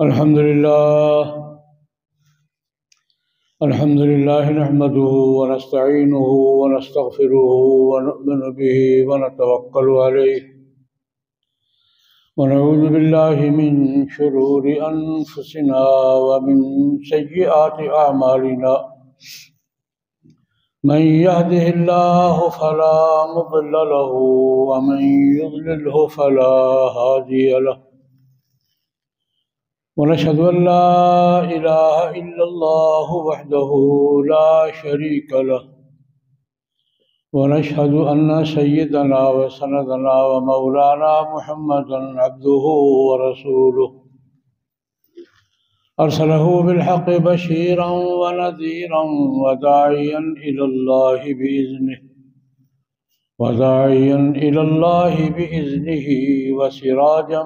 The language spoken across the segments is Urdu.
الحمد لله نحمده ونستعينه ونستغفره ونؤمن به ونتوكل عليه ونعوذ بالله من شرور أنفسنا ومن سيئات أعمالنا من يهده الله فلا مضل له ومن يضلله فلا هادي له ونشهد أن لا إله إلا الله وحده لا شريك له ونشهد أن سيدنا وسندنا ومولانا محمدا عبده ورسوله أرسله بالحق بشيرا ونذيرا وداعيا إلى الله بإذنه وسراجا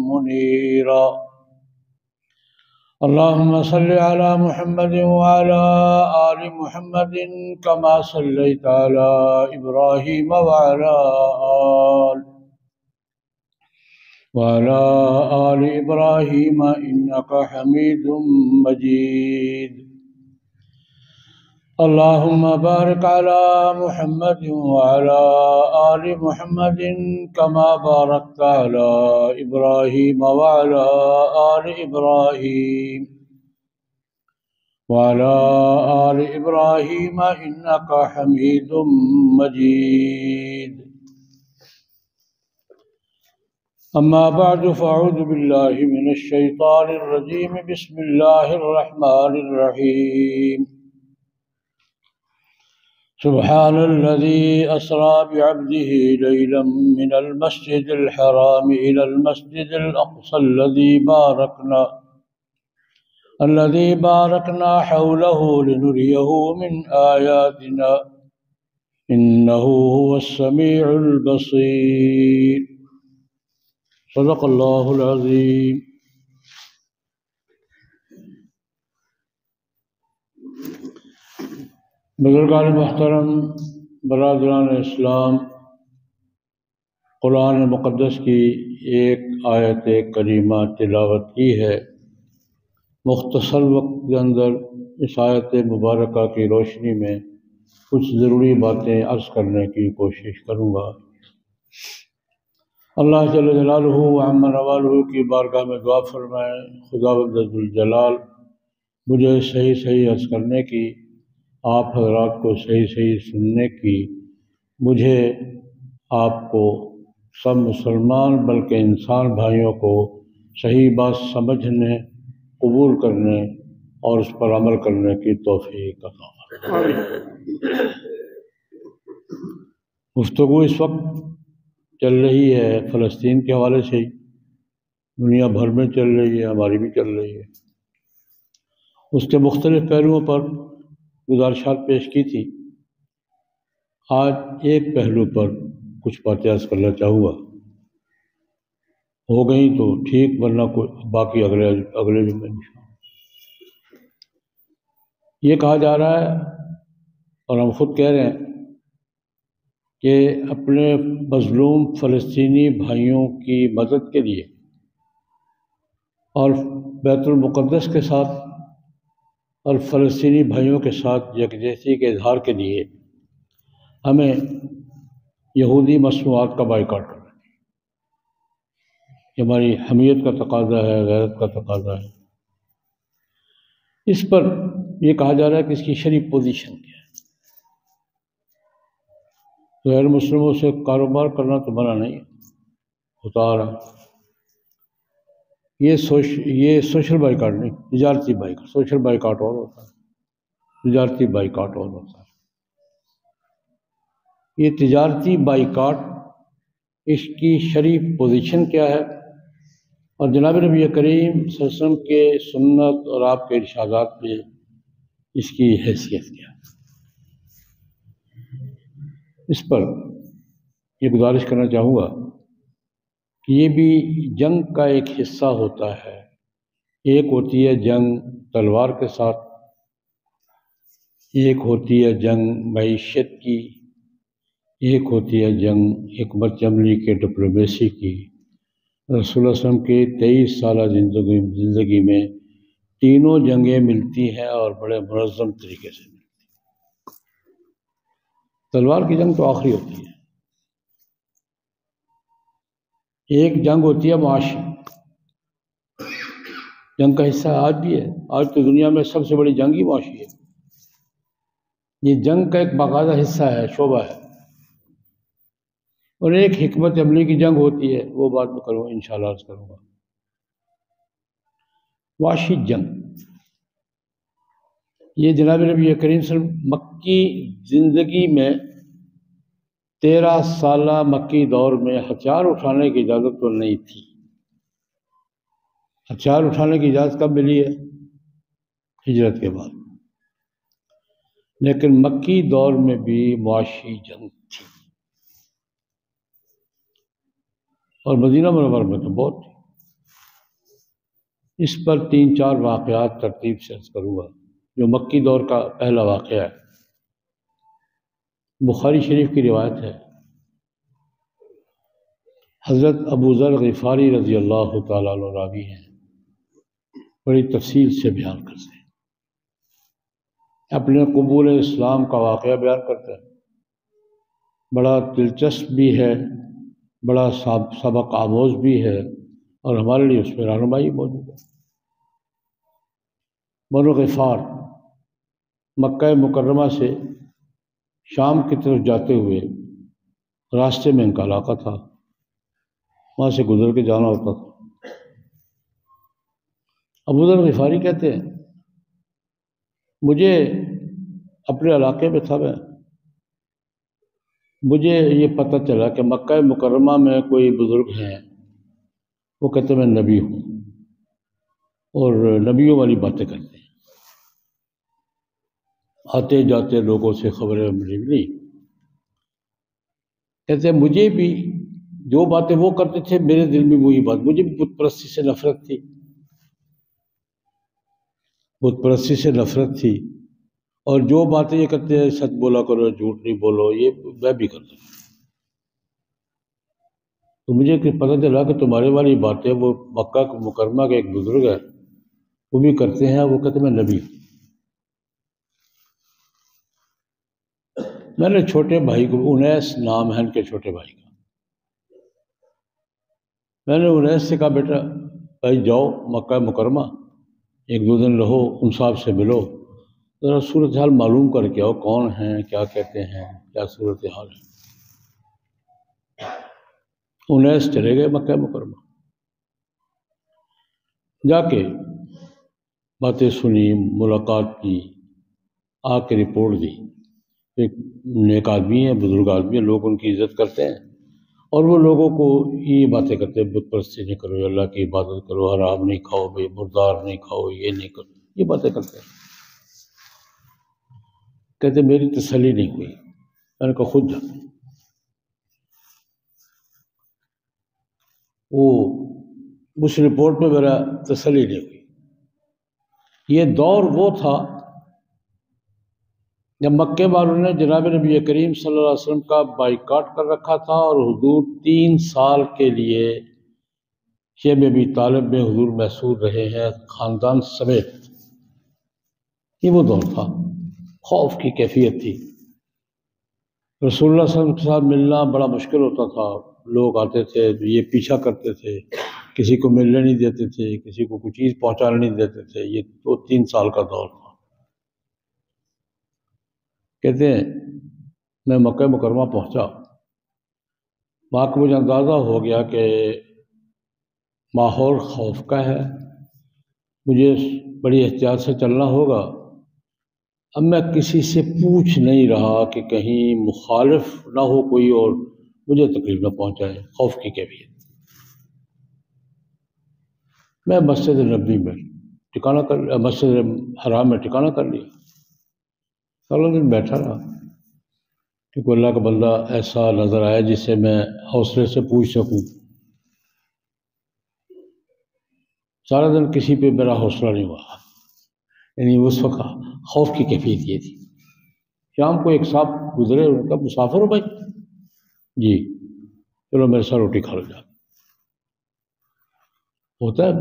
منيرا. اللهم صل على محمد وعلى آل محمد كما صليت على إبراهيم وعلى آل إبراهيم إنك حميد مجيد. اللهم بارك على محمد وعلى آل محمد كما باركت على إبراهيم وعلى آل إبراهيم إنك حميد مجيد. أما بعد فأعوذ بالله من الشيطان الرجيم. بسم الله الرحمن الرحيم. سبحان الذي أسرى بعبده ليلا من المسجد الحرام إلى المسجد الأقصى الذي باركنا حوله لنريه من آياتنا إنه هو السميع البصير. صدق الله العظيم. بزرگان محترم، برادران اسلام، قرآن مقدس کی ایک آیت کریمہ تلاوت کی ہے. مختصر وقت کے اندر اس آیت مبارکہ کی روشنی میں کچھ ضروری باتیں عرض کرنے کی کوشش کروں گا. اللہ جل جلالہ و عم نوالہ کی بارگاہ میں دعا فرمائیں، خداوند ذوالجلال مجھے صحیح عرض کرنے کی، آپ حضرات کو صحیح سننے کی، مجھے آپ کو سب مسلمان بلکہ انسان بھائیوں کو صحیح بات سمجھنے، قبول کرنے اور اس پر عمل کرنے کی توفیق عطا فرمائے. گفتگو اس وقت چل رہی ہے فلسطین کے حوالے سے ہی، دنیا بھر میں چل رہی ہے، ہماری بھی چل رہی ہے. اس کے مختلف پہلوؤں پر گزارشات پیش کی تھی. آج ایک پہلو پر کچھ باتیں عرض کرنا چاہوں گا. ہو گئی تو ٹھیک، ورنہ باقی اگلے دن میں یہ کہا جا رہا ہے اور ہم خود کہہ رہے ہیں کہ اپنے مظلوم فلسطینی بھائیوں کی مدد کے لیے اور بیت المقدس کے ساتھ اور فلسطینی بھائیوں کے ساتھ یکجہتی کے اظہار کے لیے ہمیں یہودی مصنوعات کا بائیکاٹ کرنا ہے. یہ ہماری حمیت کا تقاضا ہے، غیرت کا تقاضا ہے. اس پر یہ کہا جا رہا ہے کہ اس کی شرعی پوزیشن کیا ہے. غیر مسلموں سے کاروبار کرنا تو منع نہیں ہوتا رہا. یہ سوشل بائیکاٹ نہیں، تجارتی بائیکاٹ. سوشل بائیکاٹ اور ہوتا ہے، تجارتی بائیکاٹ اور ہوتا ہے. یہ تجارتی بائیکاٹ، اس کی شرعی پوزیشن کیا ہے اور جناب نبی کریم صلی اللہ علیہ وسلم کے سنت اور آپ کے ارشادات میں اس کی حیثیت کیا ہے. اس پر یہ گزارش کرنا چاہوں گا کہ یہ بھی جنگ کا ایک حصہ ہوتا ہے. ایک ہوتی ہے جنگ تلوار کے ساتھ، ایک ہوتی ہے جنگ معیشت کی، ایک ہوتی ہے جنگ حکمت عملی کے ڈپلومیسی کی، رسول اللہ علیہ وسلم کی 23 سالہ زندگی میں تینوں جنگیں ملتی ہیں اور بڑے منظم طریقے سے ملتی ہیں۔ تلوار کی جنگ تو آخری ہوتی ہے۔ ایک جنگ ہوتی ہے معاشی، جنگ کا حصہ آج بھی ہے، آج تو دنیا میں سب سے بڑی جنگ ہی معاشی ہے۔ یہ جنگ کا ایک باقاعدہ حصہ ہے، شعبہ ہے۔ اور ایک حکمت عملی کی جنگ ہوتی ہے، وہ بات میں کروں انشاءاللہ عرض کروں گا۔ معاشی جنگ یہ جناب نبی کریم صلی اللہ علیہ وسلم مکی زندگی میں 13 سالہ مکی دور میں ہتھیار اٹھانے کی اجازت تو نہیں تھی۔ ہتھیار اٹھانے کی اجازت کب ملی ہے؟ ہجرت کے بعد۔ لیکن مکی دور میں بھی معاشی جنگ تھی، اور مدینہ منورہ میں تو بہت تھی۔ اس پر 3-4 واقعات ترتیب سے عرض کروں گا۔ جو مکی دور کا پہلا واقعہ ہے، بخاری شریف کی روایت ہے، حضرت ابو ذر غفاری رضی اللہ تعالیٰ عنہ راوی ہیں، بڑی تفصیل سے بیان کرتے ہیں، اپنے قبول اسلام کا واقعہ بیان کرتے ہیں۔ بڑا دلچسپ بھی ہے، بڑا سبق آموز بھی ہے، اور ہمارے لیے اس میں رہنمائی موجود ہے۔ بنو غفار مکہ مکرمہ سے شام کی طرف جاتے ہوئے راستے میں ان کا علاقہ تھا، وہاں سے گزر کے جانا ہوتا تھا۔ ابو ذر غفاری کہتے ہیں، مجھے اپنے علاقے میں تھا، مجھے یہ پتہ چلا کہ مکہ مکرمہ میں کوئی بزرگ ہیں، وہ کہتے ہیں میں نبی ہوں، اور نبیوں والی باتیں کرتے ہیں، آتے جاتے لوگوں سے خبریں ملی۔ کہتے ہیں مجھے بھی جو باتیں وہ کرتے تھے میرے دل میں وہی بات، مجھے بھی بت پرستی سے نفرت تھی، بت پرستی سے نفرت تھی، اور جو باتیں یہ کرتے ہیں سچ بولا کرو، جھوٹ نہیں بولو، یہ میں بھی کرتا ہوں۔ تو مجھے پتہ چلا کہ تمہارے والی باتیں وہ مکہ مکرمہ کے ایک بزرگ ہیں وہ بھی کرتے ہیں، وہ کہتے ہیں میں نبی ہوں۔ میں نے چھوٹے بھائی کو، انیس نام ہے ان کے چھوٹے بھائی کا، میں نے انیس سے کہا بیٹا بھائی جاؤ مکہ مکرمہ، 1-2 دن رہو، ان صاحب سے ملو، ذرا صورتحال معلوم کر کے آؤ، کون ہیں، کیا کہتے ہیں، کیا صورتحال ہے۔ انیس چلے گئے مکہ مکرمہ، جا کے باتیں سنی، ملاقات کی، آ کے رپورٹ دی۔ ایک نیک آدمی ہے، بزرگ آدمی ہے، لوگ ان کی عزت کرتے ہیں، اور وہ لوگوں کو یہ باتیں کرتے ہیں بت پرستی نہیں کرو، اللہ کی عبادت کرو، حرام نہیں کھاؤ، بھائی مردار نہیں کھاؤ، یہ نہیں کرو، یہ باتیں کرتے ہیں۔ کہتے میری تسلی نہیں ہوئی، میں نے کہا خود جا۔ وہ اس رپورٹ میں میرا تسلی نہیں ہوئی۔ یہ دور وہ تھا جب مکے والوں نے جناب نبی کریم صلی اللہ علیہ وسلم کا بائیکاٹ کر رکھا تھا، اور حضور 3 سال کے لیے شیب ابی طالب میں حضور محصور رہے ہیں خاندان سمیت۔ یہ وہ دور تھا، خوف کی کیفیت تھی۔ رسول اللہ صلی اللہ علیہ وسلم کے ساتھ ملنا بڑا مشکل ہوتا تھا، لوگ آتے تھے یہ پیچھا کرتے تھے، کسی کو ملنے نہیں دیتے تھے، کسی کو کوئی چیز پہنچانے نہیں دیتے تھے۔ یہ 2-3 سال کا دور تھا۔ کہتے ہیں میں مکہ مکرمہ پہنچا، وہاں کو مجھے اندازہ ہو گیا کہ ماحول خوف کا ہے، مجھے بڑی احتیاط سے چلنا ہوگا۔ اب میں کسی سے پوچھ نہیں رہا کہ کہیں مخالف نہ ہو کوئی اور مجھے تکلیف نہ پہنچائے، خوف کی کیفیت۔ میں مسجد نبوی میں ٹھکانہ کر لیا، مسجد حرام میں ٹھکانہ کر لیا، سالوں دن بیٹھا رہا کہ کوئی اللہ کا بندہ ایسا نظر آیا جس سے میں حوصلے سے پوچھ سکوں۔ سارا دن کسی پہ میرا حوصلہ نہیں ہوا، یعنی اس وقت خوف کی کیفیت یہ تھی۔ شام کو ایک صاحب گزرے، ان کا مسافر ہو بھائی؟ جی، چلو میرے ساتھ روٹی کھا لو جا۔ ہوتا ہے.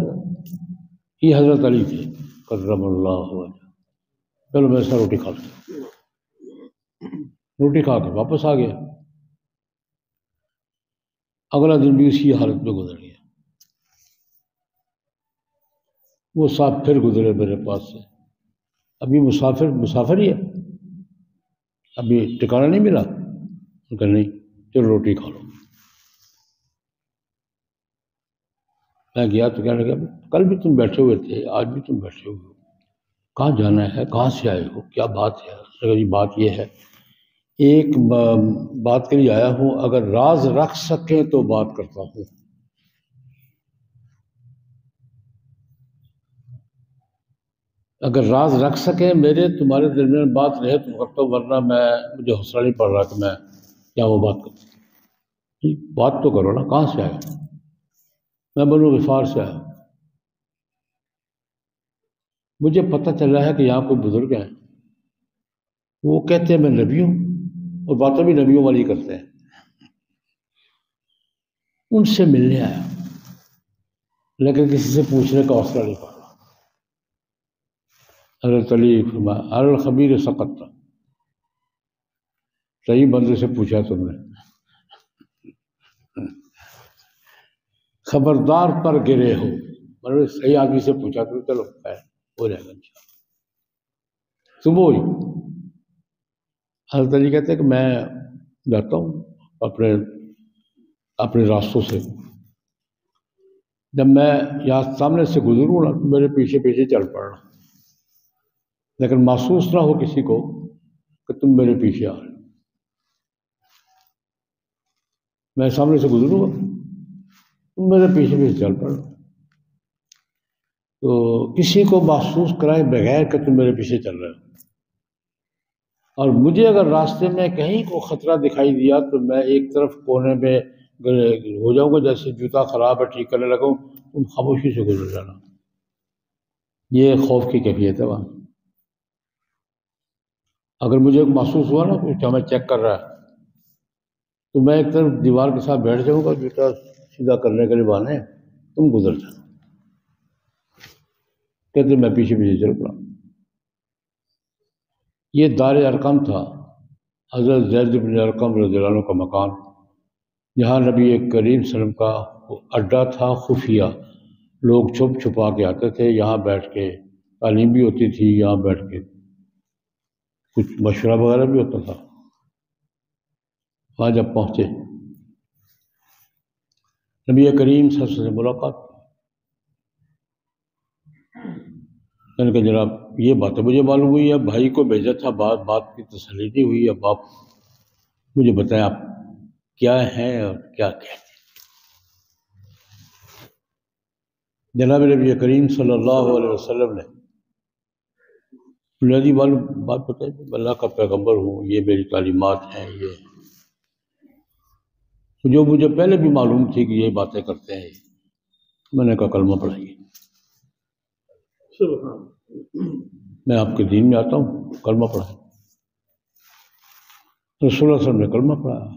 یہ حضرت علی تھے کرم اللہ وجہ. چلو میں ایسا روٹی کھا لوں. روٹی کھا کے واپس آ گیا. اگلا دن بھی اسی حالت میں گزر گیا. وہ صاحب پھر گزرے میرے پاس سے. ابھی مسافر ہی ہے, ابھی ٹھکانا نہیں ملا. کہ نہیں, چلو روٹی کھا لو. میں گیا تو کہنے لگا کل بھی تم بیٹھے ہوئے تھے, آج بھی تم بیٹھے ہوئے ہو, کہاں جانا ہے, کہاں سے آئے ہو, کیا بات ہے؟ اگر یہ بات یہ ہے, ایک بات کے لیے آیا ہوں, اگر راز رکھ سکیں تو بات کرتا ہوں. اگر راز رکھ سکیں میرے تمہارے درمیان بات رہے تو کرتا ہوں, ورنہ مجھے حوصلہ نہیں پڑ رہا کہ میں کیا وہ بات کرتا ہوں. بات تو کرو نا, کہاں سے آئے؟ میں بنو غفار سے آیا. مجھے پتہ چل رہا ہے کہ یہاں کوئی بزرگ ہیں, وہ کہتے ہیں میں نبی ہوں, اور باتیں بھی نبیوں والی کرتے ہیں. ان سے ملنے آیا, لیکن کسی سے پوچھنے کا حوصلہ نہیں پڑا. حضرت علی فرمایا الخبیر سقط, صحیح بندے سے پوچھا تم نے, خبردار پر گرے ہو. مطلب صحیح آدمی سے پوچھا تو چلو ہو جائے گا انشاءاللہ. صبح ہوئی, حضرت علی کہتے ہیں کہ میں جاتا ہوں اپنے راستوں سے. جب میں یہاں سامنے سے گزروں نا تو میرے پیچھے پیچھے چل پڑنا, لیکن محسوس نہ ہو کسی کو کہ تم میرے پیچھے آ رہے. میں سامنے سے گزروں گا تم میرے پیچھے پیچھے چل پڑنا, تو کسی کو محسوس کرائے بغیر کہ تم میرے پیچھے چل رہے ہو. اور مجھے اگر راستے میں کہیں کو خطرہ دکھائی دیا تو میں ایک طرف کونے میں ہو جاؤں گا, جیسے جوتا خراب ہے ٹھیک کرنے لگا ہوں, تم خاموشی سے گزر جانا. یہ خوف کی کیفیت ہے وہاں. اگر مجھے محسوس ہوا نا کہ ہمیں چیک کر رہا ہے تو میں ایک طرف دیوار کے ساتھ بیٹھ جاؤں گا, جوتا سیدھا کرنے کے لیے بہانے, تم گزر جانا. کہتے میں پیچھے پیچھے چل پڑا. یہ دار ارقم تھا, حضرت زید بن ارقم رضی اللہ عنہ کا مکان. یہاں نبی کریم صلی اللہ علیہ وسلم کا اڈا تھا خفیہ. لوگ چھپ چھپا کے آتے تھے, یہاں بیٹھ کے تعلیم بھی ہوتی تھی, یہاں بیٹھ کے کچھ مشورہ وغیرہ بھی ہوتا تھا. وہاں جب پہنچے نبی کریم صلی اللہ علیہ وسلم سے ملاقات. میں نے کہا جناب یہ بات مجھے معلوم ہوئی ہے, بھائی کو بھیجا تھا, بات کی تسلی نہیں ہوئی. اب آپ مجھے بتائیں آپ کیا ہیں اور کیا کہتے ہیں. جناب نبی کریم صلی اللہ علیہ وسلم نے بنیادی بات بتائی, اللہ کا پیغمبر ہوں, یہ میری تعلیمات ہیں, یہ جو مجھے پہلے بھی معلوم تھی کہ یہ باتیں کرتے ہیں. میں نے کہا کلمہ پڑھائیے. میں آپ کے دین میں آتا ہوں, کلمہ پڑھائیں. رسول اللہ صلی اللہ علیہ وسلم نے کلمہ پڑھایا,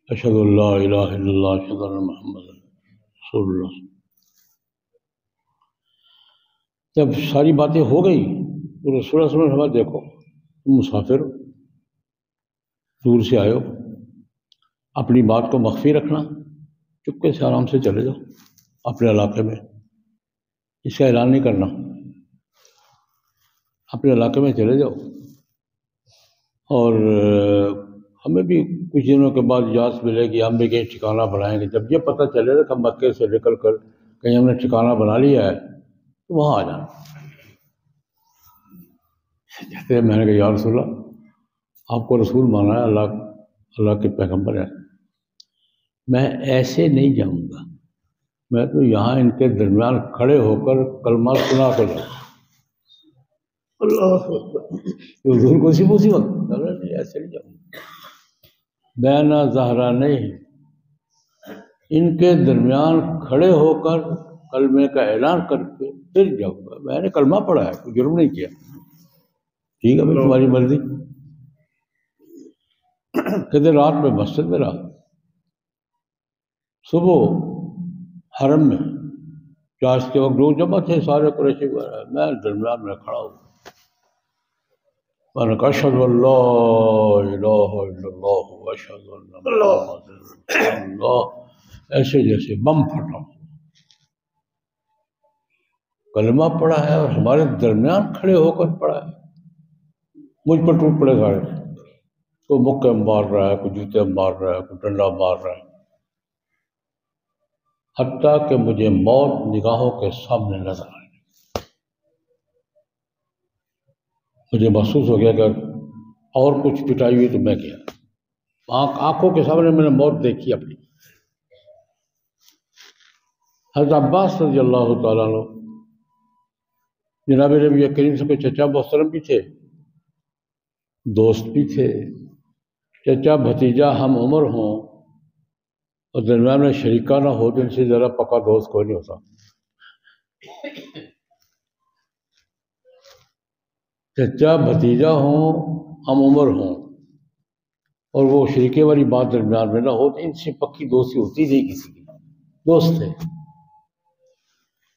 اشہد ان لا الہ الا اللہ اشہد ان محمد رسول اللہ. جب ساری باتیں ہو گئی تو رسول اللہ صلی اللہ علیہ وسلم نے دیکھو تم مسافر ہو, دور سے آئے ہو, اپنی بات کو مخفی رکھنا, چپکے سے آرام سے چلے جاؤ اپنے علاقے میں, اس کا اعلان نہیں کرنا, اپنے علاقے میں چلے جاؤ. اور ہمیں بھی کچھ دنوں کے بعد اجازت ملے گی, ہم بھی کہیں ٹھکانہ بنائیں گے. جب یہ پتہ چلے گا کہ مکے سے نکل کر کہیں ہم نے ٹھکانہ بنا لیا ہے تو وہاں آ جانا. کہتے ہیں میں نے کہا یا رسول اللہ آپ کو رسول مانا ہے, اللہ کے پیغمبر ہیں, میں ایسے نہیں جاؤں گا, میں تو یہاں ان کے درمیان کھڑے ہو کر کلمہ سنا کے جاؤں. اللہ حضور کو اسی وقت نہیں ایسے نہیں جاؤں گا, بین ظہرانیہ ان کے درمیان کھڑے ہو کر کلمے کا اعلان کر کے پھر جاؤں گا. میں نے کلمہ پڑھا ہے, کوئی جرم نہیں کیا. ٹھیک ہے بھائی تمہاری مرضی. کہتے رات میں مسجد میں رہا, صبح حرم میں چاشت کے وقت لوگ جمع تھے سارے قریشی وغیرہ، میں درمیان میں کھڑا ہوں، میں نے کہا اشہد ان لا الہ الا اللہ واشہد ان محمد رسول اللہ، ایسے جیسے بم پھٹا، کلمہ پڑھا ہے اور ہمارے درمیان کھڑے ہو کر پڑھا ہے، مجھ پر ٹوٹ پڑے سارے، کوئی مکے مار رہا ہے، کوئی جوتے مار رہا ہے، کوئی ڈنڈا مار رہا ہے، حتیٰ کہ مجھے موت نگاہوں کے سامنے نظر آئی۔ مجھے محسوس ہو گیا کہ اور کچھ پٹائی ہوئی تو میں کیا، آنکھوں کے سامنے میں نے موت دیکھی اپنی۔ حضرت عباس رضی اللہ تعالیٰ عنہ جناب نبی کریم سے چچا محترم بھی تھے، دوست بھی تھے، چچا بھتیجا ہم عمر ہوں اور درمیان میں شریکہ نہ ہو تو ان سے ذرا پکا دوست کوئی نہیں ہوتا۔ چچا بھتیجا ہوں، ہم عمر ہوں اور وہ شریکے والی بات درمیان میں نہ ہو تو ان سے پکی دوستی ہوتی نہیں کسی کی، دوست تھے۔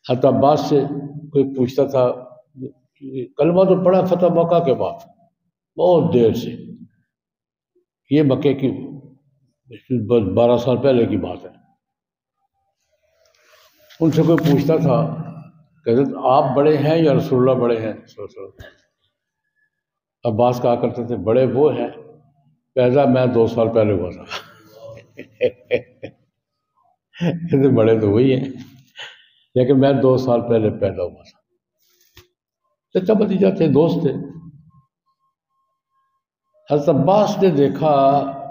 حضرت عباس سے کوئی پوچھتا تھا، کلمہ تو پڑھا فتح مکہ کے بعد بہت دیر سے، یہ مکے کی 12 سال پہلے کی بات ہے، ان سے کوئی پوچھتا تھا کہ حضرت آپ بڑے ہیں یا رسول اللہ بڑے ہیں؟ عباس کہا کرتے تھے بڑے وہ ہیں، پیدا میں 2 سال پہلے ہوا تھا۔ بڑے تو وہی ہیں لیکن میں 2 سال پہلے پیدا ہوا تھا۔ چچا بھتیجا تھے، دوست تھے۔ حضرت عباس نے دیکھا،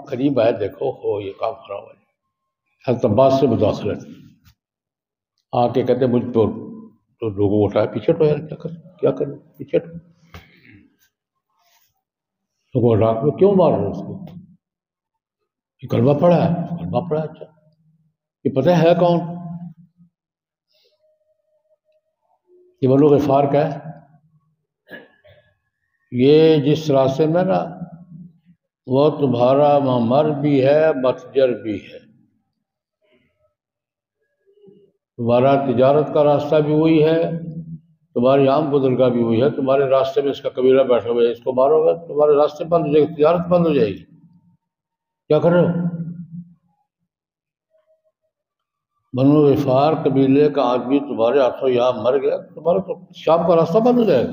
قریب آئے، دیکھو ہو یہ کام خراب ہے۔ حضرت عباس سے مداخلت آ کے کہتے مجھ پر تو لوگوں کو اٹھایا، پیچھے ہٹو یار، کیا کریں، پیچھے ہٹو۔ لوگوں رات میں کیوں مار رہے اس کو؟ یہ کلمہ پڑھا ہے، کلمہ پڑھا ہے، اچھا یہ پتہ ہے کون؟ یہ بنو غفار کا ہے، یہ جس راستے میں نا وہ تمہارا ممر بھی ہے متجر بھی ہے، تمہارا تجارت کا راستہ بھی وہی ہے، تمہاری عام گزرگاہ بھی وہی ہے، تمہارے راستے میں اس کا قبیلہ بیٹھا ہوا ہے، اس کو مارو گے تمہارے راستے بند ہو جائے گی، تجارت بند ہو جائے گی، کیا کر رہے ہو؟ بنو غفار قبیلے کا آدمی تمہارے ہاتھوں یہاں مر گیا، تمہارا تو شام کا راستہ بند ہو جائے گا،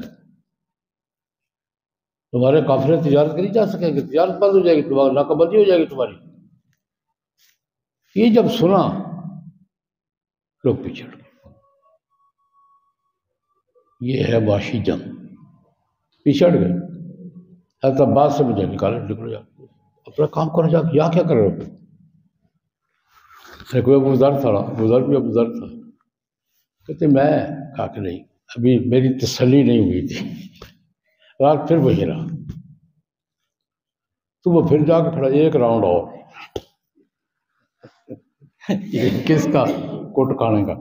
تمہارے قافلے تجارت کے نہیں جا سکیں گے، تجارت بند ہو جائے گی، تمہاری ناکہ بندی ہو جائے گی تمہاری۔ یہ جب سنا لوگ پیچھے ہٹ گئے، یہ ہے وحشی جنگ، پیچھے ہٹ گئے۔ حضرت عباس سے مجھے نکلو جا، اپنا کام کرو جا، یہاں کیا کر رہے ہو؟ کوئی ابو ذر تھا، ابو ذر بھی ابو ذر تھا، کہتے میں کہا کہ نہیں، ابھی میری تسلی نہیں ہوئی تھی، رات پھر وہی رہا، تو وہ پھر جا کے کھڑا، ایک راؤنڈ اور، کس کا؟ کوٹ کھانے کا۔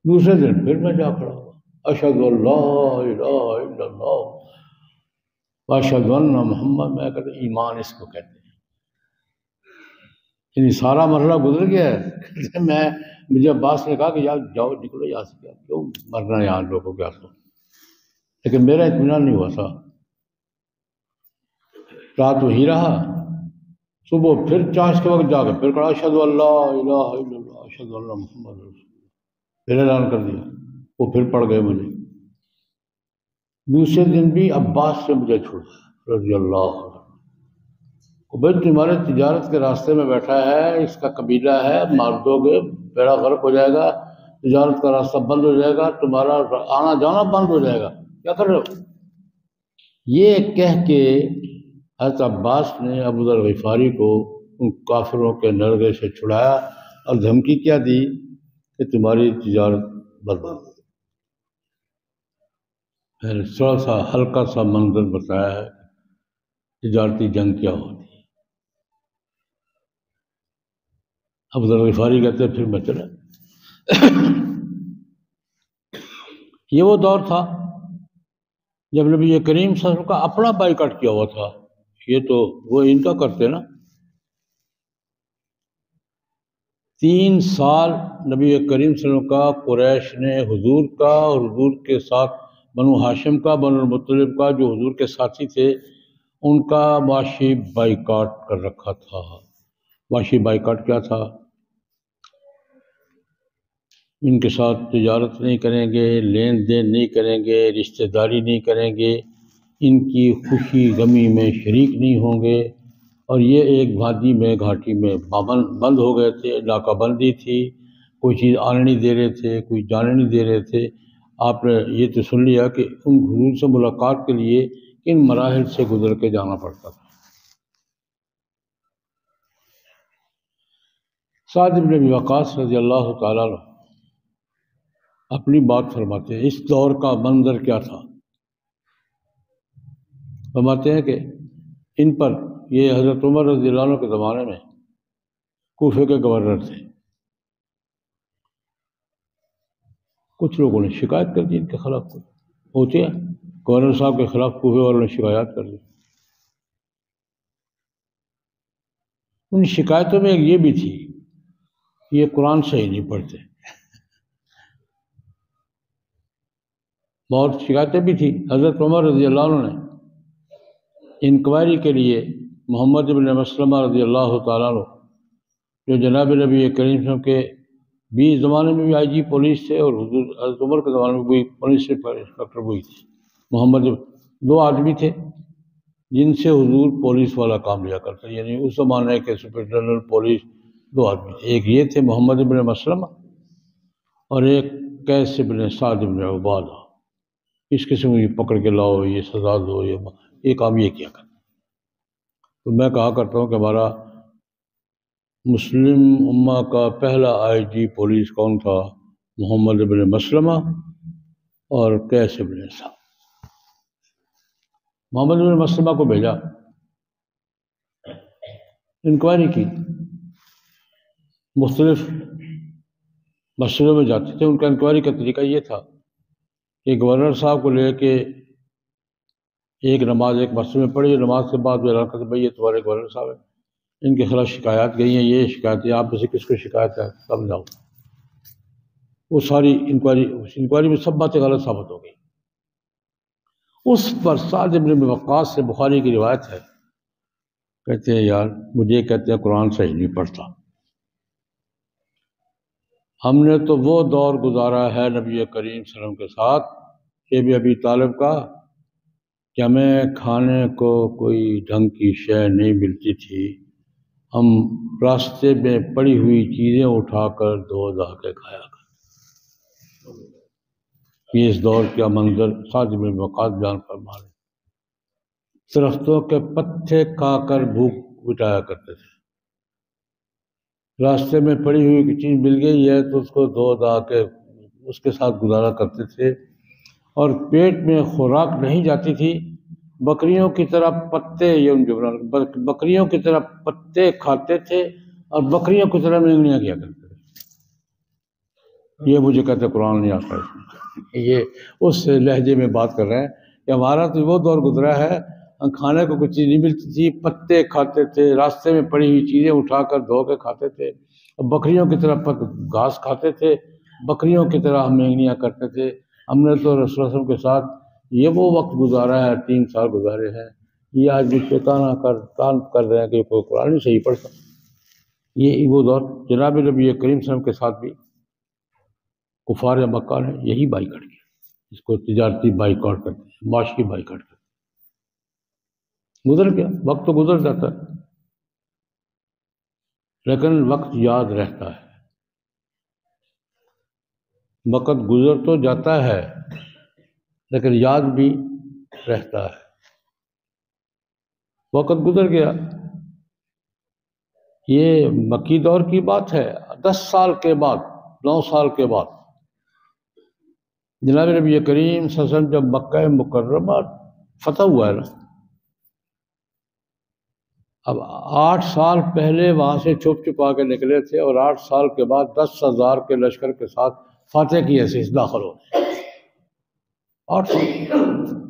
دوسرے دن پھر میں جا کھڑا ہوا، اشہد ان لا الہ الا اللہ واشہد ان محمد، میں کہتا ایمان اس کو کہتے ہیں، یعنی سارا مرحلہ گزر گیا ہے۔ مجھے عباس نے کہا کہ یار جاؤ نکلو یہاں سے، کیوں مرنا یہاں لوگوں کے ہاتھوں، لیکن میرا اطمینان نہیں ہوا تھا، رات وہی رہا، صبح پھر چاش کے وقت جا کے پھر کہا اشہد ان لا الہ الا اللہ اشہد ان محمد رسول اللہ، پھر اعلان کر دیا، وہ پھر پڑھ گئے مجھے۔ دوسرے دن بھی عباس سے مجھے چھوڑا رضی اللہ عنہ، بھائی تمہارے تجارت کے راستے میں بیٹھا ہے، اس کا قبیلہ ہے، مار دو گے بیڑا غرق ہو جائے گا، تجارت کا راستہ بند ہو جائے گا، تمہارا آنا جانا بند ہو جائے گا، کیا کر رہے ہو؟ یہ کہہ کے حضرت عباس نے ابو ذر غفاری کو ان کافروں کے نرغے سے چھڑایا اور دھمکی کیا دی کہ تمہاری تجارت برباد ہو۔ میں نے تھوڑا سا ہلکا سا منظر بتایا ہے تجارتی جنگ کیا ہوتی ہے۔ ابو ذر غفاری کہتے پھر میں چلا۔ یہ وہ دور تھا جب نبی کریم صلی اللہ علیہ وسلم کا اپنا بائیکاٹ کیا ہوا تھا، یہ تو وہ ان کا کرتے نا، 3 سال نبی کریم صلی اللہ علیہ وسلم کا قریش نے حضور کا اور حضور کے ساتھ بنو ہاشم کا، بنو المطلب کا جو حضور کے ساتھی تھے، ان کا معاشی بائیکاٹ کر رکھا تھا۔ معاشی بائیکاٹ کیا تھا؟ ان کے ساتھ تجارت نہیں کریں گے، لین دین نہیں کریں گے، رشتہ داری نہیں کریں گے، ان کی خوشی غمی میں شریک نہیں ہوں گے۔ اور یہ ایک وادی میں، گھاٹی میں بند ہو گئے تھے، ناکہ بندی تھی، کوئی چیز آنے نہیں دے رہے تھے، کوئی جانے نہیں دے رہے تھے۔ آپ نے یہ تو سن لیا کہ ان حضور سے ملاقات کے لیے کن مراحل سے گزر کے جانا پڑتا تھا۔ سعد بن ابی وقاص رضی اللہ تعالیٰ عنہ اپنی بات فرماتے ہیں، اس دور کا منظر کیا تھا۔ فرماتے ہیں کہ ان پر، یہ حضرت عمر رضی اللہ عنہ کے زمانے میں کوفے کے گورنر تھے، کچھ لوگوں نے شکایت کر دی ان کے خلاف، ہوتے ہیں گورنر صاحب کے خلاف کوفے والوں نے شکایات کر دی۔ ان شکایتوں میں ایک یہ بھی تھی کہ یہ قرآن صحیح نہیں پڑھتے، بہت شکایتیں بھی تھیں۔ حضرت عمر رضی اللہ عنہ نے انکوائری کے لیے محمد بن مسلمہ رضی اللہ تعالیٰ عنہ، جو جناب نبی کریم صلی اللہ علیہ وسلم کے بھی زمانے میں بھی آئی جی پولیس تھے، اور حضرت عمر کے زمانے میں بھی پولیس انسپکٹر وہی تھے، محمد، 2 آدمی تھے جن سے حضور پولیس والا کام لیا کرتا، یعنی اس زمانے کے سپرنٹینڈنٹ پولیس 2 آدمی تھے، ایک یہ تھے محمد بن مسلمہ اور ایک قیس بن سعد بن عبادہ۔ اس قسم کی پکڑ کے لاؤ، یہ سزا دو، یہ کام یہ کیا کرتا۔ تو میں کہا کرتا ہوں کہ ہمارا مسلم امہ کا پہلا آئی جی پولیس کون تھا؟ محمد بن مسلمہ اور قیس بن سعد۔ محمد بن مسلمہ کو بھیجا، انکوائری کی، مختلف مسئلوں میں جاتے تھے۔ ان کا انکوائری کا طریقہ یہ تھا کہ گورنر صاحب کو لے کے ایک نماز ایک مسئلے میں پڑھی، نماز کے بعد وہ اعلان کرتے بھائی یہ تمہارے گورنر صاحب ہیں، ان کے خلاف شکایات گئی ہیں، یہ شکایتیں آپ میں سے کس کو شکایت ہے سمجھاؤ۔ وہ ساری انکوائری میں سب باتیں غلط ثابت ہو گئی۔ اس پر سعد بن ابی وقاص سے بخاری کی روایت ہے، کہتے ہیں یار مجھے کہتے ہیں قرآن صحیح نہیں پڑھتا۔ ہم نے تو وہ دور گزارا ہے نبی کریم صلی اللہ علیہ وسلم کے ساتھ، کہ ابی طالب کا، کہ ہمیں کھانے کو کوئی ڈھنگ کی شے نہیں ملتی تھی، ہم راستے میں پڑی ہوئی چیزیں اٹھا کر دھو دھا کے کھایا کرتے۔ یہ اس دور کا منظر سعد بن وقاص بیان فرما رہے۔ درختوں کے پتے کھا کر بھوک مٹایا کرتے تھے، راستے میں پڑی ہوئی چیز مل گئی ہے تو اس کو دھو دھا کے اس کے ساتھ گزارا کرتے تھے، اور پیٹ میں خوراک نہیں جاتی تھی، بکریوں کی طرح پتے، بکریوں کی طرح پتے کھاتے تھے اور بکریوں کی طرح مینگنیاں کیا کرتے تھے۔ یہ مجھے کہتے قرآن نہیں آتا ہے، یہ اس لہجے میں بات کر رہے ہیں کہ ہمارا تو وہ دور گزرا ہے، کھانے کو کچھ چیز نہیں ملتی تھی، پتے کھاتے تھے، راستے میں پڑی ہوئی چیزیں اٹھا کر دھو کے کھاتے تھے، اور بکریوں کی طرح گھاس کھاتے تھے، بکریوں کی طرح ہم مینگنیاں کرتے تھے۔ ہم نے تو رسول اللہ صلی اللہ علیہ وسلم کے ساتھ یہ وہ وقت گزارا ہے، 3 سال گزارے ہیں۔ یہ آج بھی شیطان کر رہے ہیں کہ کوئی قرآن نہیں صحیح پڑھتا۔ یہ وہ دور جناب نبی کریم صلی اللہ علیہ وسلم کے ساتھ بھی کفار مکہ نے یہی بائیکاٹ کیا، اس کو تجارتی بائیکاٹ کرتے ہیں، معاشی بائیکاٹ کرتے ہیں۔ گزر گیا وقت، تو گزر جاتا ہے، لیکن وقت یاد رہتا ہے۔ وقت گزر تو جاتا ہے لیکن یاد بھی رہتا ہے۔ وقت گزر گیا، یہ مکی دور کی بات ہے، 10 سال کے بعد، 9 سال کے بعد جناب نبی کریم صلی اللہ علیہ وسلم جب مکہ مکرمہ فتح ہوا ہے نا، اب 8 سال پہلے وہاں سے چھپ چھپا کے نکلے تھے، اور 8 سال کے بعد 10,000 کے لشکر کے ساتھ فاتح کی حیثیت سے داخل ہو گئے۔ 8 سال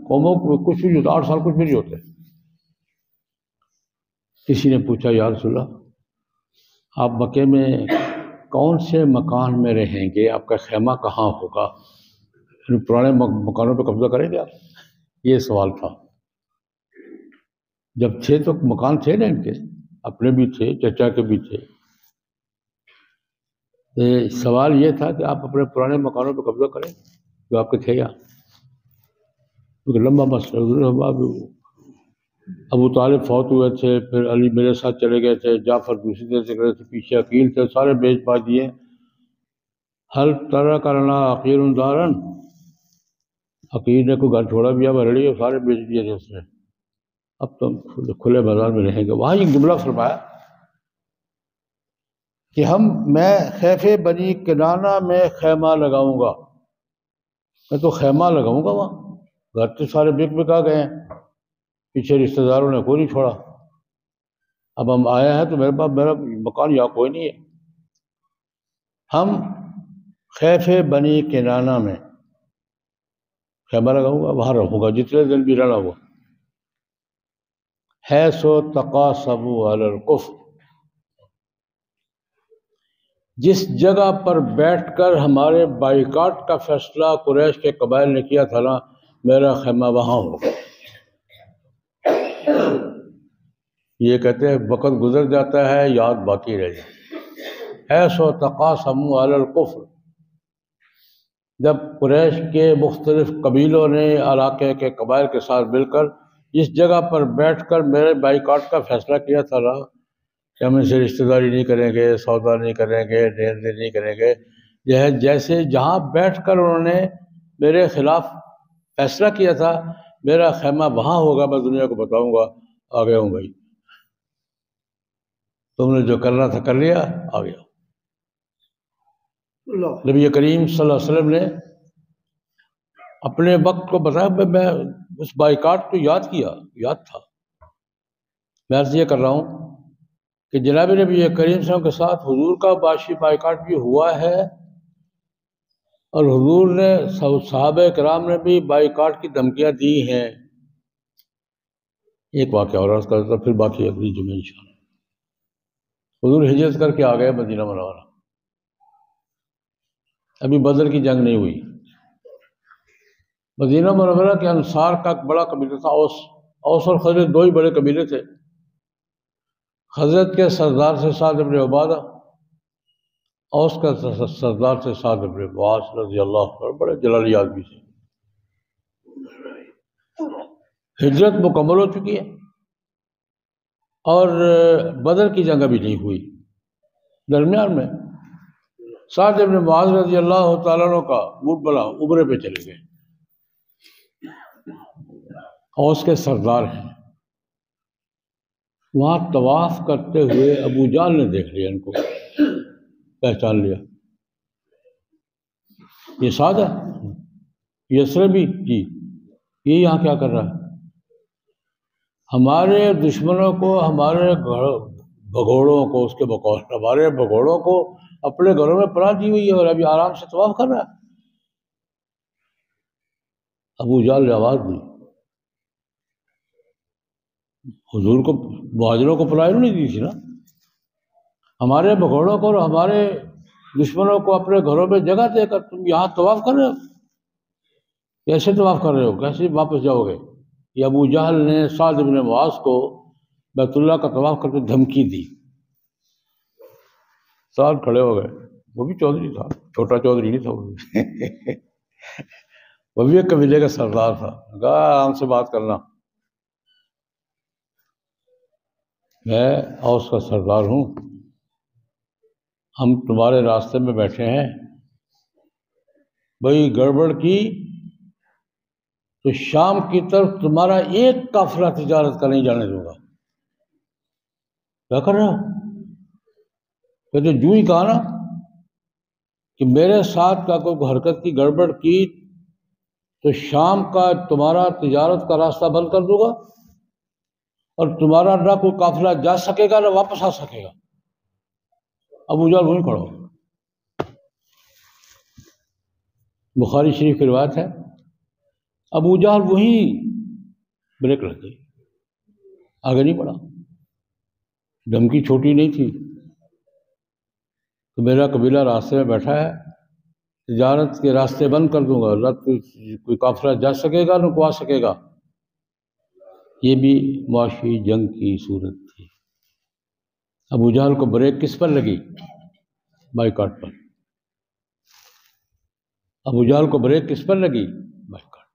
قوموں کو کچھ بھی نہیں ہوتا، 8 سال کچھ بھی نہیں ہوتے۔ کسی نے پوچھا یا رسول اللہ، آپ مکے میں کون سے مکان میں رہیں گے، آپ کا خیمہ کہاں ہوگا، پرانے مکانوں پہ قبضہ کریں گے آپ؟ یہ سوال تھا۔ جب تھے تو مکان تھے نا ان کے، اپنے بھی تھے، چچا کے بھی تھے۔ سوال یہ تھا کہ آپ اپنے پرانے مکانوں پہ قبضہ کریں جو آپ کے تھے یہاں، کیونکہ لمبا مسئلہ۔ ابو طالب فوت ہوئے تھے، پھر علی میرے ساتھ چلے گئے تھے، جعفر دوسری طرف چلے گئے تھے، پیچھے عقیل تھے، سارے بیچ باچ دیے۔ ہل طرح کرنا عقیل دارن، عقیل نے کوئی گھر چھوڑا بھی اب رڑی، سارے بیچ دیے تھے اس نے۔ اب تو کھلے بازار میں رہیں گے۔ وہاں یہ جملہ فرمایا کہ میں خیف بنی کنانہ میں خیمہ لگاؤں گا، میں تو خیمہ لگاؤں گا وہاں، گھر تو سارے بک آ گئے ہیں، پیچھے رشتہ داروں نے کوئی نہیں چھوڑا۔ اب ہم آئے ہیں تو میرے پاس میرا مکان یہاں کوئی نہیں ہے، ہم خیف بنی کنانہ میں خیمہ لگاؤں گا، وہاں رہوں گا جتنے دن بھی رہنا ہوا۔ حیث تقاصبوا علی الکفر، جس جگہ پر بیٹھ کر ہمارے بائیکاٹ کا فیصلہ قریش کے قبائل نے کیا تھا نا، میرا خیمہ وہاں ہوگا۔ یہ کہتے ہیں وقت گزر جاتا ہے، یاد باقی رہ جاتی ہے۔ حیث تقاسموا علی الکفر، جب قریش کے مختلف قبیلوں نے علاقے کے قبائل کے ساتھ مل کر اس جگہ پر بیٹھ کر میرے بائیکاٹ کا فیصلہ کیا تھا نا کہ ہم ان سے رشتہ داری نہیں کریں گے، سودا نہیں کریں گے، دین دین نہیں کریں گے، یہ ہے جیسے جہاں بیٹھ کر انہوں نے میرے خلاف فیصلہ کیا تھا، میرا خیمہ وہاں ہوگا، میں دنیا کو بتاؤں گا آ گیا ہوں بھائی، تم نے جو کرنا تھا کر لیا، آ گیا۔ نبی کریم صلی اللہ علیہ وسلم نے اپنے وقت کو بتایا، میں اس بائیکاٹ کو یاد تھا۔ میں عرض یہ کر رہا ہوں کہ جناب نبی کریم صلی اللہ علیہ وسلم کے ساتھ حضور کا باشی بائیکاٹ بھی ہوا ہے، اور حضور نے صحابہ کرام نے بھی بائیکاٹ کی دھمکیاں دی ہیں۔ ایک واقعہ اور عرض کرتا پھر باقی اگلی جمعہ انشاءاللہ۔ حضور ہجرت کر کے آ گئے مدینہ منورہ، ابھی بدر کی جنگ نہیں ہوئی۔ مدینہ منورہ کے انصار کا ایک بڑا قبیلہ تھا، اوس اور خزرج، دو ہی بڑے قبیلے تھے۔ خزرج کے سردار سے سعد بن عبادہ، اوس کا سردار سے سعد بن معاذ رضی اللہ عنہ، بڑے جلالی آدمی تھے۔ ہجرت مکمل ہو چکی ہے اور بدر کی جنگ ابھی نہیں ہوئی۔ درمیان میں سعد بن معاذ رضی اللہ تعالیٰ عنہ کا موڈ بنا، عمرے پہ چلے گئے، اوس کے سردار ہیں۔ وہاں طواف کرتے ہوئے ابو جہل نے دیکھ لیا، ان کو پہچان لیا، یہ سعد ہے، یثربی جی، یہ یہاں کیا کر رہا ہے؟ ہمارے دشمنوں کو، ہمارے بھگوڑوں کو، اس کے بقول ہمارے بھگوڑوں کو اپنے گھروں میں پناہ دی ہوئی ہے اور ابھی آرام سے طواف کر رہا ہے۔ ابو جہل نے آواز دی، حضور کو، مہاجروں کو پناہ نہیں دی تھی نا، ہمارے بھگوڑوں کو اور ہمارے دشمنوں کو اپنے گھروں میں جگہ دے کر تم یہاں طواف کر رہے ہو، کیسے طواف کر رہے ہو، کیسے واپس جاؤ گے؟ یہ ابو جہل نے سعد بن معاذ کو بیت اللہ کا طواف کر کے دھمکی دی۔ سعد کھڑے ہو گئے، وہ بھی چودھری تھا، چھوٹا چودھری نہیں تھا، وہ بھی ایک قبیلے کا سردار تھا۔ کہا آرام سے بات کرنا، میں اوس کا سردار ہوں، ہم تمہارے راستے میں بیٹھے ہیں، بھئی گڑبڑ کی تو شام کی طرف تمہارا ایک قافلہ تجارت کا نہیں جانے دوں گا۔ کیا کر رہا ہو؟ کہتے جو ہی کہا نا کہ میرے ساتھ کا کوئی حرکت کی، گڑبڑ کی تو شام کا تمہارا تجارت کا راستہ بند کر دوں گا، اور تمہارا نہ کوئی قافلہ جا سکے گا نہ واپس آ سکے گا۔ ابو جہل وہیں کھڑا ہو، بخاری شریف کی روایت ہے، ابو جہل وہیں بریک لگ گئی، آگے نہیں بڑھا، دھمکی چھوٹی نہیں تھی۔ تو میرا قبیلہ راستے میں بیٹھا ہے، تجارت کے راستے بند کر دوں گا، نہ کوئی قافلہ جا سکے گا نہ کوئی آ سکے گا۔ یہ بھی معاشی جنگ کی صورت تھی۔ ابو جہل کو بریک کس پر لگی؟ بائیکاٹ پر۔ ابو جہل کو بریک کس پر لگی؟ بائیکاٹ۔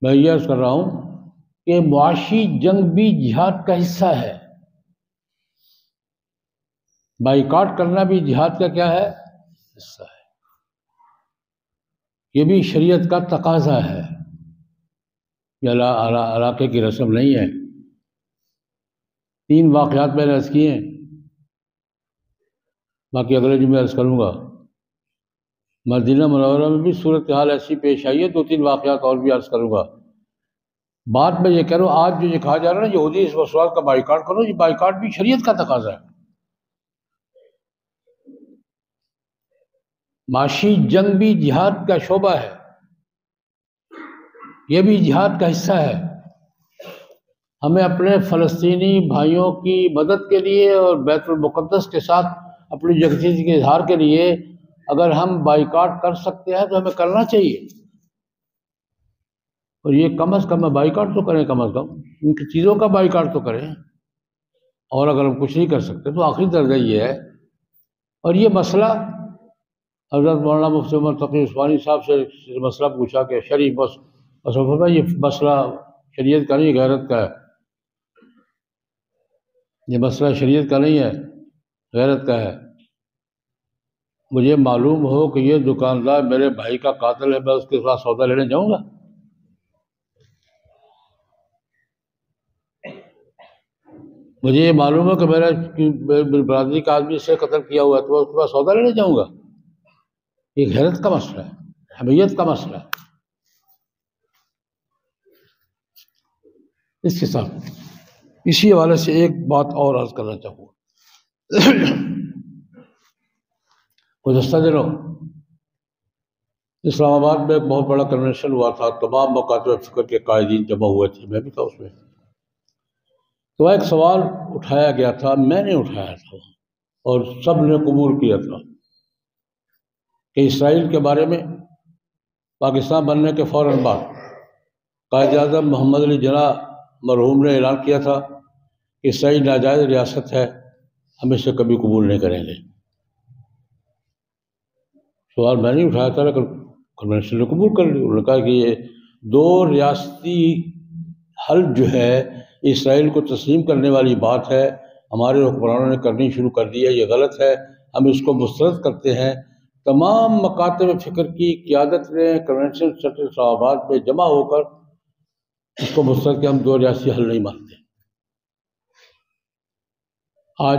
میں یہ عرض کر رہا ہوں کہ معاشی جنگ بھی جہاد کا حصہ ہے، بائیکاٹ کرنا بھی جہاد کا کیا ہے؟ حصہ ہے۔ یہ بھی شریعت کا تقاضا ہے، یہ علاقے کی رسم نہیں ہے۔ 3 واقعات میں نے عرض کیے ہیں، باقی اگلے جمعے عرض کروں گا۔ مدینہ منورہ میں بھی صورتحال ایسی پیش آئی ہے، 2-3 واقعات اور بھی عرض کروں گا۔ بات میں یہ کہہ رہا ہوں، آج جو یہ کہا جا رہا ہے نا یہودی اس مسئلہ کا بائیکاٹ کرو، یہ بائیکاٹ بھی شریعت کا تقاضا ہے۔ معاشی جنگ بھی جہاد کا شعبہ ہے، یہ بھی جہاد کا حصہ ہے۔ ہمیں اپنے فلسطینی بھائیوں کی مدد کے لیے اور بیت المقدس کے ساتھ اپنی یکجہتی کے اظہار کے لیے اگر ہم بائیکاٹ کر سکتے ہیں تو ہمیں کرنا چاہیے، اور یہ کم از کم بائیکاٹ تو کریں، کم از کم ان کی چیزوں کا بائیکاٹ تو کریں۔ اور اگر ہم کچھ نہیں کر سکتے تو آخری درجہ یہ ہے۔ اور یہ مسئلہ حضرت مولانا مفتی عمر تقی عثمانی صاحب سے مسئلہ پوچھا کہ شرعی مسئلہ، یہ مسئلہ شریعت کا نہیں، غیرت کا ہے۔ یہ مسئلہ شریعت کا نہیں ہے، غیرت کا ہے۔ مجھے معلوم ہو کہ یہ دکاندار میرے بھائی کا قاتل ہے، میں اس کے ساتھ سودا لینے جاؤں گا؟ مجھے یہ معلوم ہے کہ میرا برادری کا آدمی سے قتل کیا ہوا ہے تو میں اس کے پاس سودا لینے جاؤں گا؟ یہ غیرت کا مسئلہ ہے، حمیت کا مسئلہ ہے۔ اس کے ساتھ اسی حوالے سے ایک بات اور عرض کرنا چاہوں گا۔ گزشتہ دنوں اسلام آباد میں ایک بہت بڑا کنونشن ہوا تھا، تمام مکاتب فکر کے قائدین جمع ہوئے تھے، میں بھی تھا اس میں۔ تو ایک سوال اٹھایا گیا تھا، میں نے اٹھایا تھا اور سب نے قبول کیا تھا کہ اسرائیل کے بارے میں پاکستان بننے کے فوراً بعد قائد اعظم محمد علی جناح مرحوم نے اعلان کیا تھا کہ اسرائیل ناجائز ریاست ہے، ہم اسے کبھی قبول نہیں کریں گے۔ سوال میں نہیں اٹھایا تھا لیکن کنونشن نے قبول کر لی۔ انہوں نے کہا کہ یہ 2 ریاستی حل جو ہے اسرائیل کو تسلیم کرنے والی بات ہے، ہمارے حکمرانوں نے کرنی شروع کر دی ہے، یہ غلط ہے، ہم اس کو مسترد کرتے ہیں۔ تمام مکاتب فکر کی قیادت نے کنونشن سینٹر اسلام آباد میں جمع ہو کر اس کو مسترد کہ ہم 2 ریاستی حل نہیں مانتے۔ آج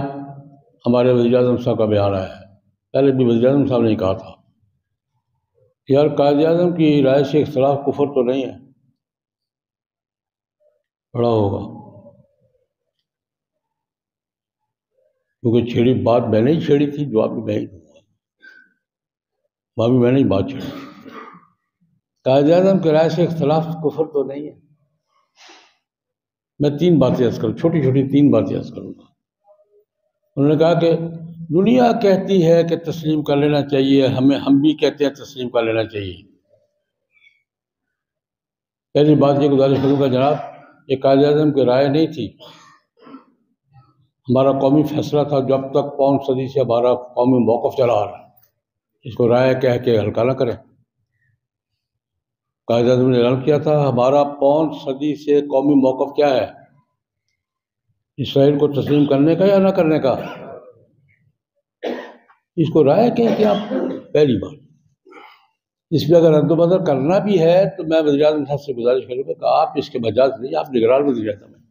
ہمارے وزیر اعظم صاحب کا بیان آیا ہے، پہلے بھی وزیر اعظم صاحب نے کہا تھا یار قائد اعظم کی رائے سے اختلاف کفر تو نہیں ہے، بڑا ہوگا، کیونکہ چھیڑی بات میں نے ہی چھیڑی تھی، جواب بھی میں ہی دوں گا، وہاں بھی میں نے ہی بات چھیڑی۔ قائد اعظم کی رائے سے اختلاف کفر تو نہیں ہے۔ میں 3 باتیں عرض کروں، چھوٹی چھوٹی 3 باتیں عرض کروں گا۔ انہوں نے کہا کہ دنیا کہتی ہے کہ تسلیم کر لینا چاہیے، ہم بھی کہتے ہیں تسلیم کر لینا چاہیے۔ پہلی بات یہ گزارش کروں گا جناب، یہ قائد اعظم کی رائے نہیں تھی، ہمارا قومی فیصلہ تھا جو اب تک 5 صدی سے ہمارا قومی موقف چلا آ رہا ہے، اس کو رائے کہہ کے ہلکا نہ کریں۔ قائد اعظم نے اعلان کیا تھا ہمارا 5 صدی سے قومی موقف کیا ہے، اسرائیل کو تسلیم کرنے کا یا نہ کرنے کا، اس کو رائے کہیں کہ آپ پہلی بات۔ اس میں اگر رد و بدل کرنا بھی ہے تو میں وزیر اعظم صاحب سے گزارش کروں گا کہ آپ اس کے مجاز نہیں، آپ نگران وزیر اعظم ہیں،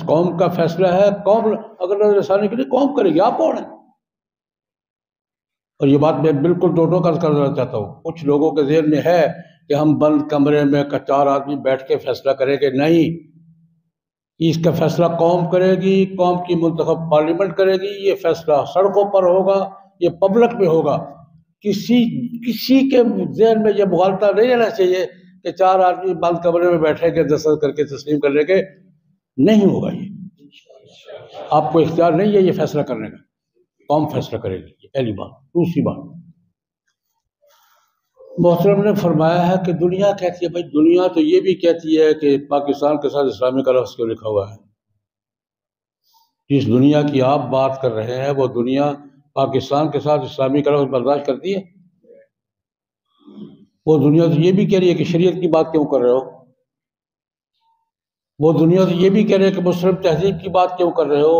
قوم کا فیصلہ ہے، قوم اگر نظر ثانی کے لیے قوم کرے گی، آپ کون ہیں؟ اور یہ بات میں بالکل دونوں کا کرنا چاہتا ہوں۔ کچھ لوگوں کے ذہن میں ہے کہ ہم بند کمرے میں 4 آدمی بیٹھ کے فیصلہ کریں گے، نہیں، اس کا فیصلہ قوم کرے گی، قوم کی منتخب پارلیمنٹ کرے گی، یہ فیصلہ سڑکوں پر ہوگا، یہ پبلک میں ہوگا۔ کسی کے ذہن میں یہ مغالطہ نہیں رہنا چاہیے کہ 4 آدمی بند کمرے میں بیٹھے کے دستخط کر کے تسلیم کرنے کے، نہیں ہوگا یہ۔ آپ کو اختیار نہیں ہے یہ فیصلہ کرنے کا، قوم فیصلہ کرے گی، یہ پہلی بات۔ دوسری بات، محترم نے فرمایا ہے کہ دنیا کہتی ہے، بھائی دنیا تو یہ بھی کہتی ہے کہ پاکستان کے ساتھ اسلامی کا لفظ کیوں لکھا ہوا ہے؟ جس دنیا کی آپ بات کر رہے ہیں وہ دنیا پاکستان کے ساتھ اسلامی کا لفظ برداشت کرتی ہے؟ وہ دنیا تو یہ بھی کہہ رہی ہے کہ شریعت کی بات کیوں کر رہے ہو؟ وہ دنیا تو یہ بھی کہہ رہے ہے کہ مسلم تہذیب کی بات کیوں کر رہے ہو؟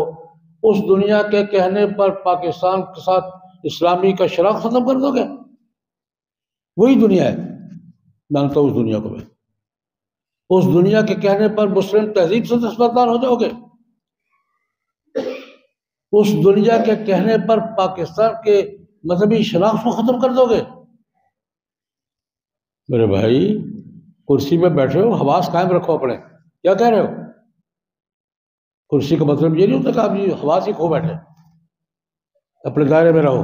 اس دنیا کے کہنے پر پاکستان کے ساتھ اسلامی کا شراکت ختم کر دو گے؟ وہی دنیا ہے، مانتا ہوں اس دنیا کو میں۔ اس دنیا کے کہنے پر مسلم تہذیب سے دستبردار ہو جاؤ گے؟ اس دنیا کے کہنے پر پاکستان کے مذہبی شناخت کو ختم کر دو گے؟ میرے بھائی کرسی پہ بیٹھے ہو، حواس قائم رکھو اپنے، کیا کہہ رہے ہو؟ کرسی کا مطلب یہ نہیں ہوتا کہ آپ یہ حواس ہی کھو بیٹھے، اپنے دائرے میں رہو۔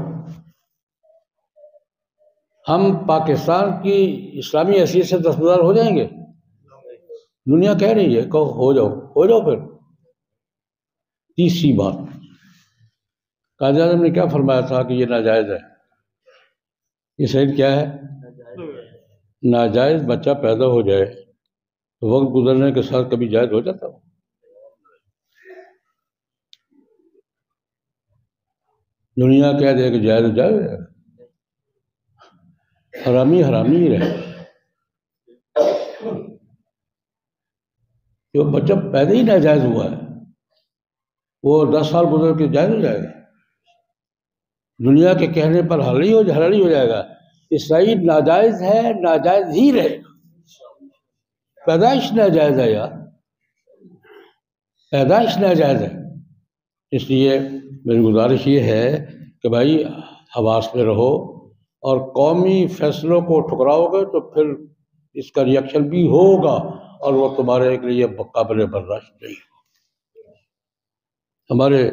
ہم پاکستان کی اسلامی حیثیت سے دستبردار ہو جائیں گے؟ دنیا کہہ رہی ہے کہ ہو جاؤ، ہو جاؤ پھر۔ تیسری بات، قائد اعظم نے کیا فرمایا تھا کہ یہ ناجائز ہے؟ یہ صحیح کیا ہے؟ ناجائز بچہ پیدا ہو جائے تو وقت گزرنے کے ساتھ کبھی جائز ہو جاتا ہو؟ دنیا کہہ دے کہ جائز ہو جائے، حرامی حرامی ہی رہے۔ جو بچہ پیدا ہی ناجائز ہوا ہے وہ 10 سال گزر کے جائز ہو جائے گا؟ دنیا کے کہنے پر حلال ہی ہو جائے گا۔ اسرائیل ناجائز ہے، ناجائز ہی رہے گا۔ پیدائش ناجائز ہے یار، پیدائش ناجائز ہے۔ اس لیے میری گزارش یہ ہے کہ بھائی حواس میں رہو، اور قومی فیصلوں کو ٹھکراؤ گے تو پھر اس کا ریئیکشن بھی ہوگا اور وہ تمہارے لیے قابل برداشت نہیں۔ ہمارے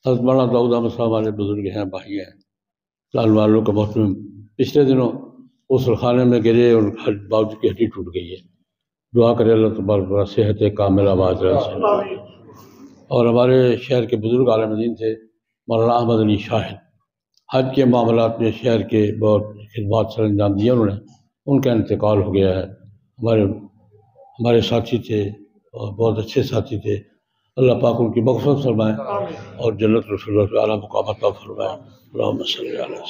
حضرت مولانا داؤد احمد صاحب ہمارے بزرگ ہیں، بھائی ہیں، لال والوں کے محترم، پچھلے دنوں غسل خانے میں گرے اور باجو کی ہڈی ٹوٹ گئی ہے۔ دعا کرے اللہ تبارک صحت کامل آباد رہے۔ اور ہمارے شہر کے بزرگ عالم دین تھے مولانا احمد علی شاہد، حج کے معاملات میں شہر کے بہت خدمات سر انجام دیا انہوں نے، ان کا انتقال ہو گیا ہے۔ ہمارے ساتھی تھے اور بہت اچھے ساتھی تھے، اللہ پاک ان کی مغفرت فرمائے اور جنت رسول اللہ اعلیٰ مقام عطا فرمائے۔ اللہم صلی علی سیدنا